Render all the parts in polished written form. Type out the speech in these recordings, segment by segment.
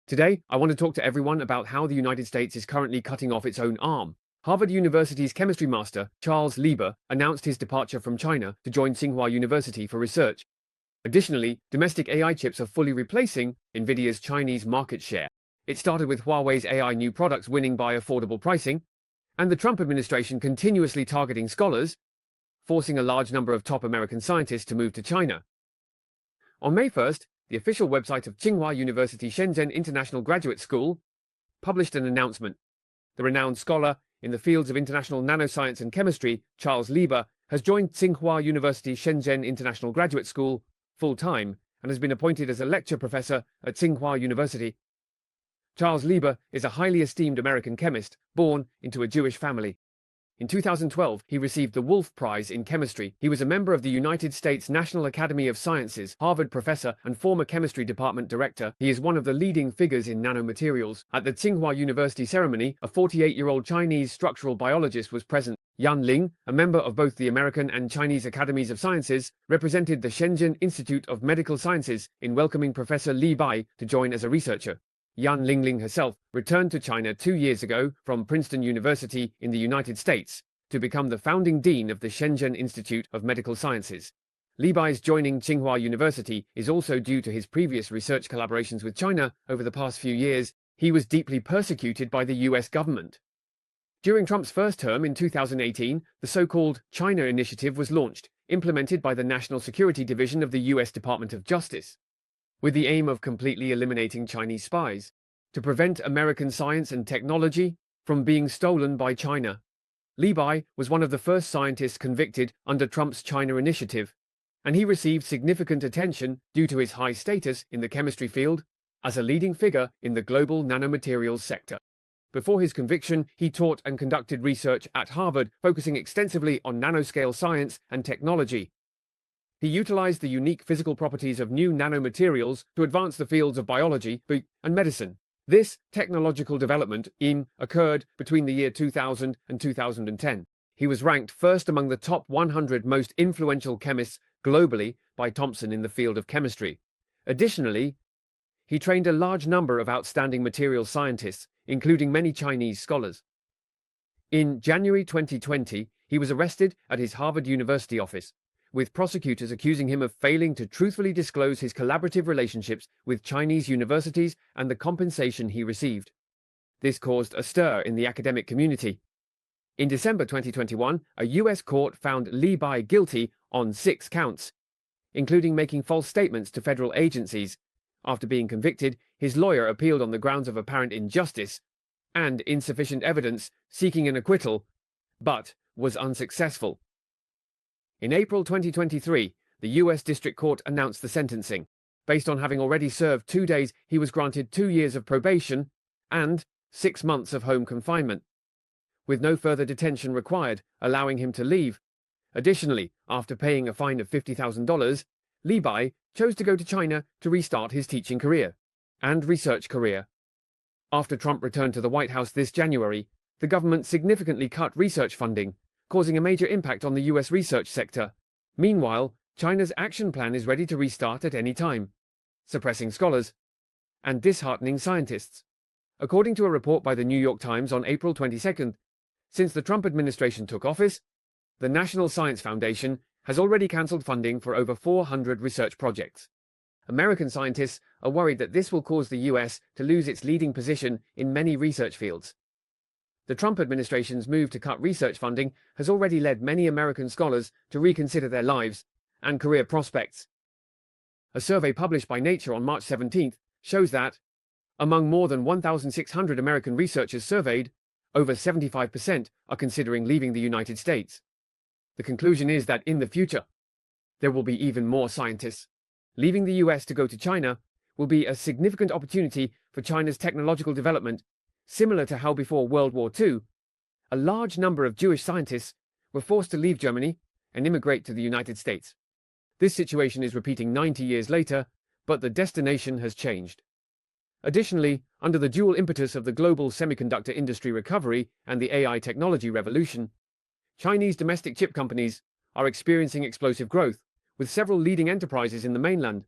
Today, I want to talk to everyone about how the United States is currently cutting off its own arm. Harvard University's chemistry master, Charles Lieber, announced his departure from China to join Tsinghua University for research. Additionally, domestic AI chips are fully replacing NVIDIA's Chinese market share. It started with Huawei's AI new products winning by affordable pricing, and the Trump administration continuously targeting scholars, forcing a large number of top American scientists to move to China. On May 1st, the official website of Tsinghua University Shenzhen International Graduate School published an announcement. The renowned scholar in the fields of international nanoscience and chemistry, Charles Lieber, has joined Tsinghua University Shenzhen International Graduate School full-time and has been appointed as a lecture professor at Tsinghua University. Charles Lieber is a highly esteemed American chemist born into a Jewish family. In 2012, he received the Wolf Prize in Chemistry. He was a member of the United States National Academy of Sciences, Harvard professor, and former chemistry department director. He is one of the leading figures in nanomaterials. At the Tsinghua University ceremony, a 48-year-old Chinese structural biologist was present. Yan Ling, a member of both the American and Chinese Academies of Sciences, represented the Shenzhen Institute of Medical Sciences in welcoming Professor Li Bai to join as a researcher. Yan Lingling herself returned to China 2 years ago from Princeton University in the United States to become the founding dean of the Shenzhen Institute of Medical Sciences. Li Bai's joining Tsinghua University is also due to his previous research collaborations with China over the past few years. He was deeply persecuted by the US government. During Trump's first term in 2018, the so-called China Initiative was launched, implemented by the National Security Division of the US Department of Justice, with the aim of completely eliminating Chinese spies, to prevent American science and technology from being stolen by China. Li Bai was one of the first scientists convicted under Trump's China Initiative, and he received significant attention due to his high status in the chemistry field as a leading figure in the global nanomaterials sector. Before his conviction, he taught and conducted research at Harvard, focusing extensively on nanoscale science and technology. He utilized the unique physical properties of new nanomaterials to advance the fields of biology and medicine. This technological development occurred between the year 2000 and 2010. He was ranked first among the top 100 most influential chemists globally by Thomson in the field of chemistry. Additionally, he trained a large number of outstanding materials scientists, including many Chinese scholars. In January 2020, he was arrested at his Harvard University office, with prosecutors accusing him of failing to truthfully disclose his collaborative relationships with Chinese universities and the compensation he received. This caused a stir in the academic community. In December 2021, a US court found Li Bai guilty on 6 counts, including making false statements to federal agencies. After being convicted, his lawyer appealed on the grounds of apparent injustice and insufficient evidence, seeking an acquittal, but was unsuccessful. In April 2023, the U.S. District Court announced the sentencing. Based on having already served 2 days, he was granted 2 years of probation and 6 months of home confinement, with no further detention required, allowing him to leave. Additionally, after paying a fine of $50,000, Li Bai chose to go to China to restart his teaching career and research career. After Trump returned to the White House this January, the government significantly cut research funding, causing a major impact on the U.S. research sector. Meanwhile, China's action plan is ready to restart at any time, suppressing scholars and disheartening scientists. According to a report by the New York Times on April 22nd, since the Trump administration took office, the National Science Foundation has already cancelled funding for over 400 research projects. American scientists are worried that this will cause the U.S. to lose its leading position in many research fields. The Trump administration's move to cut research funding has already led many American scholars to reconsider their lives and career prospects. A survey published by Nature on March 17th shows that, among more than 1,600 American researchers surveyed, over 75% are considering leaving the United States. The conclusion is that in the future, there will be even more scientists. Leaving the US to go to China will be a significant opportunity for China's technological development. Similar to how before World War II, a large number of Jewish scientists were forced to leave Germany and immigrate to the United States. This situation is repeating 90 years later, but the destination has changed. Additionally, under the dual impetus of the global semiconductor industry recovery and the AI technology revolution, Chinese domestic chip companies are experiencing explosive growth, with several leading enterprises in the mainland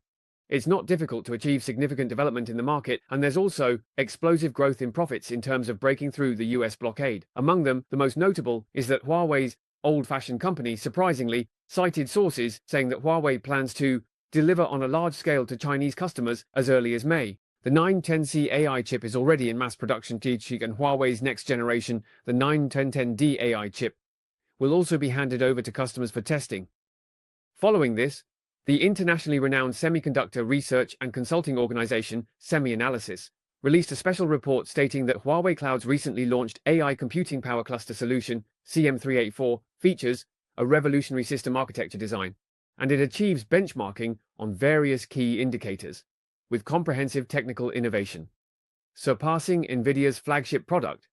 It's not difficult to achieve significant development in the market, and there's also explosive growth in profits in terms of breaking through the US blockade. Among them, the most notable is that Huawei's old-fashioned company surprisingly cited sources saying that Huawei plans to deliver on a large scale to Chinese customers as early as May. The 910C AI chip is already in mass production, and Huawei's next generation, the 91010D AI chip, will also be handed over to customers for testing. Following this, the internationally renowned semiconductor research and consulting organization, SemiAnalysis, released a special report stating that Huawei Cloud's recently launched AI computing power cluster solution, CM384, features a revolutionary system architecture design, and it achieves benchmarking on various key indicators, with comprehensive technical innovation, surpassing NVIDIA's flagship product.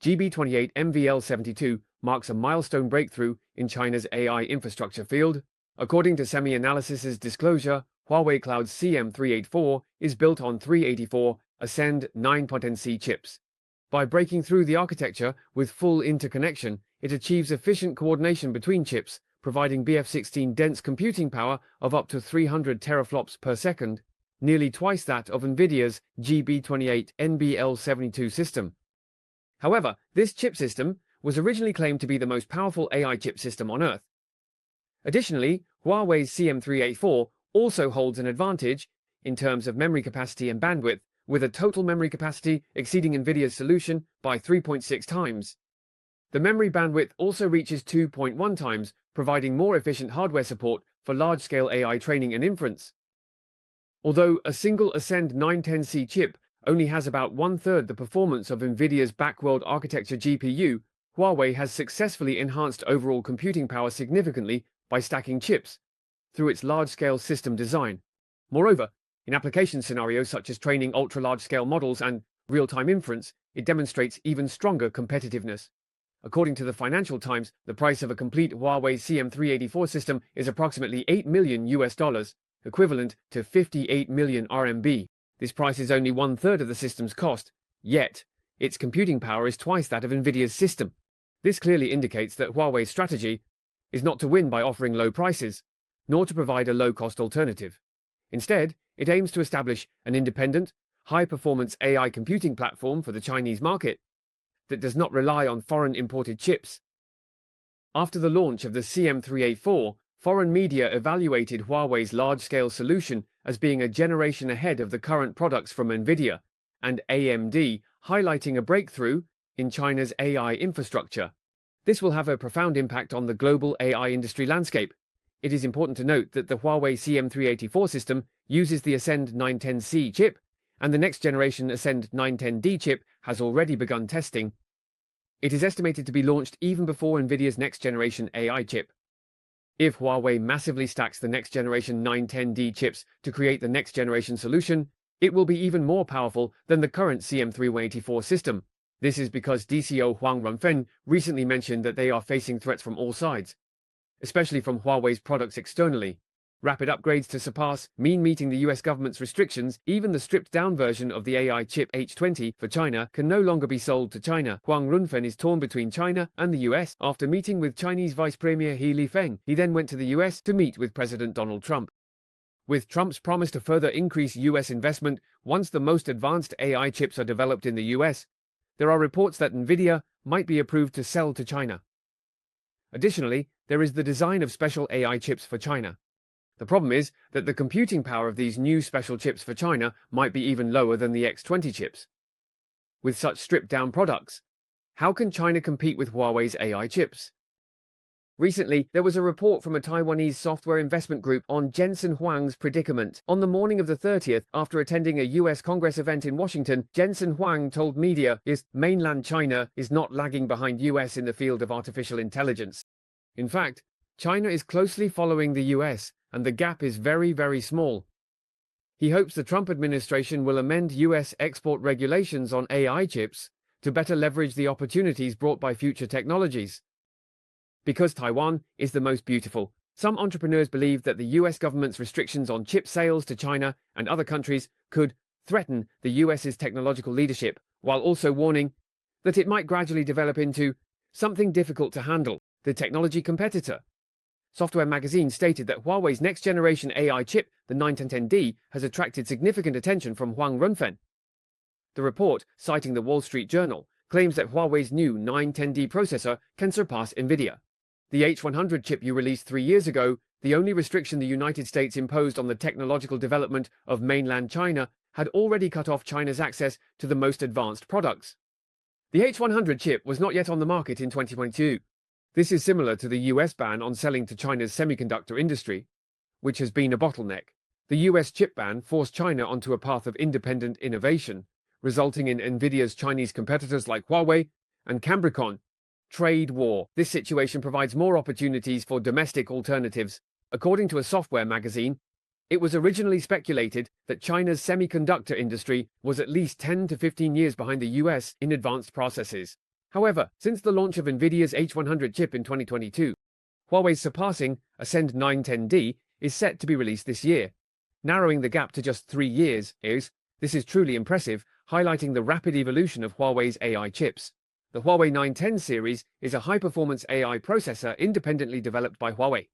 GB28 MVL72 marks a milestone breakthrough in China's AI infrastructure field. According to SemiAnalysis's disclosure, Huawei Cloud's CM384 is built on 384 Ascend 910C chips. By breaking through the architecture with full interconnection, it achieves efficient coordination between chips, providing BF16 dense computing power of up to 300 teraflops per second, nearly twice that of NVIDIA's GB28 NBL72 system. However, this chip system was originally claimed to be the most powerful AI chip system on Earth. Additionally, Huawei's CM384 also holds an advantage in terms of memory capacity and bandwidth, with a total memory capacity exceeding NVIDIA's solution by 3.6 times. The memory bandwidth also reaches 2.1 times, providing more efficient hardware support for large-scale AI training and inference. Although a single Ascend 910C chip only has about one-third the performance of NVIDIA's backworld architecture GPU, Huawei has successfully enhanced overall computing power significantly by stacking chips through its large-scale system design. Moreover, in application scenarios such as training ultra-large-scale models and real-time inference, it demonstrates even stronger competitiveness. According to the Financial Times, the price of a complete Huawei CM384 system is approximately $8 million, equivalent to 58 million RMB. This price is only one-third of the system's cost, yet its computing power is twice that of NVIDIA's system. This clearly indicates that Huawei's strategy is not to win by offering low prices, nor to provide a low-cost alternative. Instead, it aims to establish an independent, high-performance AI computing platform for the Chinese market that does not rely on foreign imported chips. After the launch of the CM384, foreign media evaluated Huawei's large-scale solution as being a generation ahead of the current products from NVIDIA and AMD, highlighting a breakthrough in China's AI infrastructure. This will have a profound impact on the global AI industry landscape. It is important to note that the Huawei CM384 system uses the Ascend 910C chip, and the next-generation Ascend 910D chip has already begun testing. It is estimated to be launched even before NVIDIA's next-generation AI chip. If Huawei massively stacks the next-generation 910D chips to create the next-generation solution, it will be even more powerful than the current CM384 system. This is because DCO Huang Renfen recently mentioned that they are facing threats from all sides, especially from Huawei's products externally. Rapid upgrades to surpass mean meeting the US government's restrictions. Even the stripped-down version of the AI chip H20 for China can no longer be sold to China. Huang Renfen is torn between China and the US after meeting with Chinese Vice Premier He Lifeng. He then went to the US to meet with President Donald Trump. With Trump's promise to further increase US investment once the most advanced AI chips are developed in the US, there are reports that NVIDIA might be approved to sell to China. Additionally, there is the design of special AI chips for China. The problem is that the computing power of these new special chips for China might be even lower than the X20 chips. With such stripped-down products, how can China compete with Huawei's AI chips? Recently, there was a report from a Taiwanese software investment group on Jensen Huang's predicament. On the morning of the 30th, after attending a US Congress event in Washington, Jensen Huang told media mainland China is not lagging behind US in the field of artificial intelligence. In fact, China is closely following the US, and the gap is very, very small. He hopes the Trump administration will amend US export regulations on AI chips to better leverage the opportunities brought by future technologies. Because Taiwan is the most beautiful, some entrepreneurs believe that the US government's restrictions on chip sales to China and other countries could threaten the US's technological leadership, while also warning that it might gradually develop into something difficult to handle, the technology competitor. Software Magazine stated that Huawei's next-generation AI chip the 91010D has attracted significant attention from Huang Renfen. The report, citing the Wall Street Journal, claims that Huawei's new 910D processor can surpass NVIDIA. The H100 chip you released 3 years ago, the only restriction the United States imposed on the technological development of mainland China, had already cut off China's access to the most advanced products. The H100 chip was not yet on the market in 2022. This is similar to the US ban on selling to China's semiconductor industry, which has been a bottleneck. The US chip ban forced China onto a path of independent innovation, resulting in NVIDIA's Chinese competitors like Huawei and Cambricon. Trade war. This situation provides more opportunities for domestic alternatives. According to a software magazine, it was originally speculated that China's semiconductor industry was at least 10 to 15 years behind the US in advanced processes. However, since the launch of NVIDIA's H100 chip in 2022, Huawei's surpassing Ascend 910D is set to be released this year, narrowing the gap to just 3 years. This is truly impressive, highlighting the rapid evolution of Huawei's AI chips. The Huawei 910 series is a high-performance AI processor independently developed by Huawei.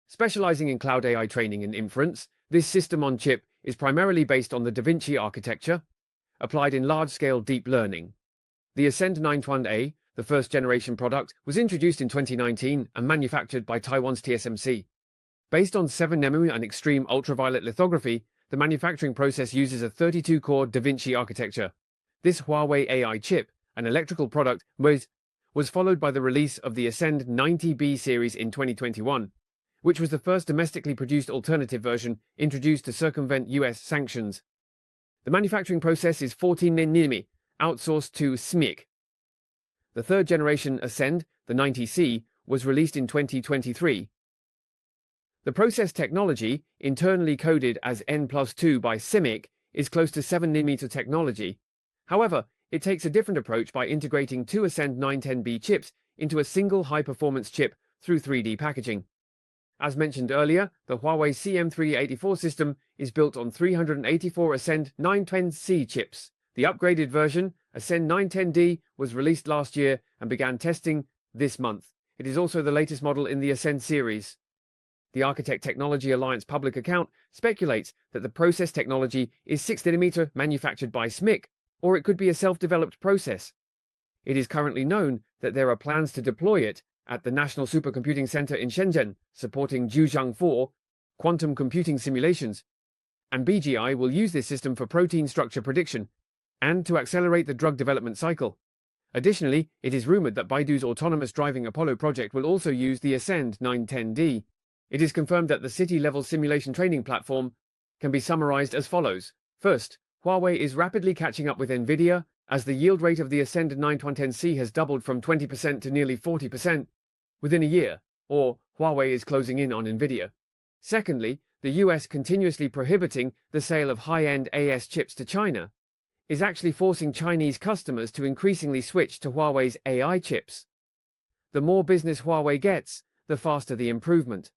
Specializing in cloud AI training and inference, this system-on-chip is primarily based on the DaVinci architecture, applied in large-scale deep learning. The Ascend 920A, the first-generation product, was introduced in 2019 and manufactured by Taiwan's TSMC. Based on 7nm and extreme ultraviolet lithography, the manufacturing process uses a 32-core DaVinci architecture. This Huawei AI chip, an electrical product, was followed by the release of the Ascend 90B series in 2021, which was the first domestically produced alternative version introduced to circumvent US sanctions. The manufacturing process is 14nm, outsourced to SMIC. The third-generation Ascend, the 90C, was released in 2023. The process technology, internally coded as N+2 by SMIC, is close to 7nm technology. However, it takes a different approach by integrating 2 Ascend 910B chips into a single high-performance chip through 3D packaging. As mentioned earlier, the Huawei CM384 system is built on 384 Ascend 910C chips. The upgraded version, Ascend 910D, was released last year and began testing this month. It is also the latest model in the Ascend series. The Architect Technology Alliance public account speculates that the process technology is 6nm manufactured by SMIC, or it could be a self-developed process. It is currently known that there are plans to deploy it at the National Supercomputing Center in Shenzhen, supporting Zhujiang 4 quantum computing simulations, and BGI will use this system for protein structure prediction and to accelerate the drug development cycle. Additionally, it is rumored that Baidu's autonomous driving Apollo project will also use the Ascend 910D. It is confirmed that the city-level simulation training platform can be summarized as follows. First, Huawei is rapidly catching up with NVIDIA, as the yield rate of the Ascend 910C has doubled from 20% to nearly 40% within a year, or Huawei is closing in on NVIDIA. Secondly, the US continuously prohibiting the sale of high-end AS chips to China is actually forcing Chinese customers to increasingly switch to Huawei's AI chips. The more business Huawei gets, the faster the improvement.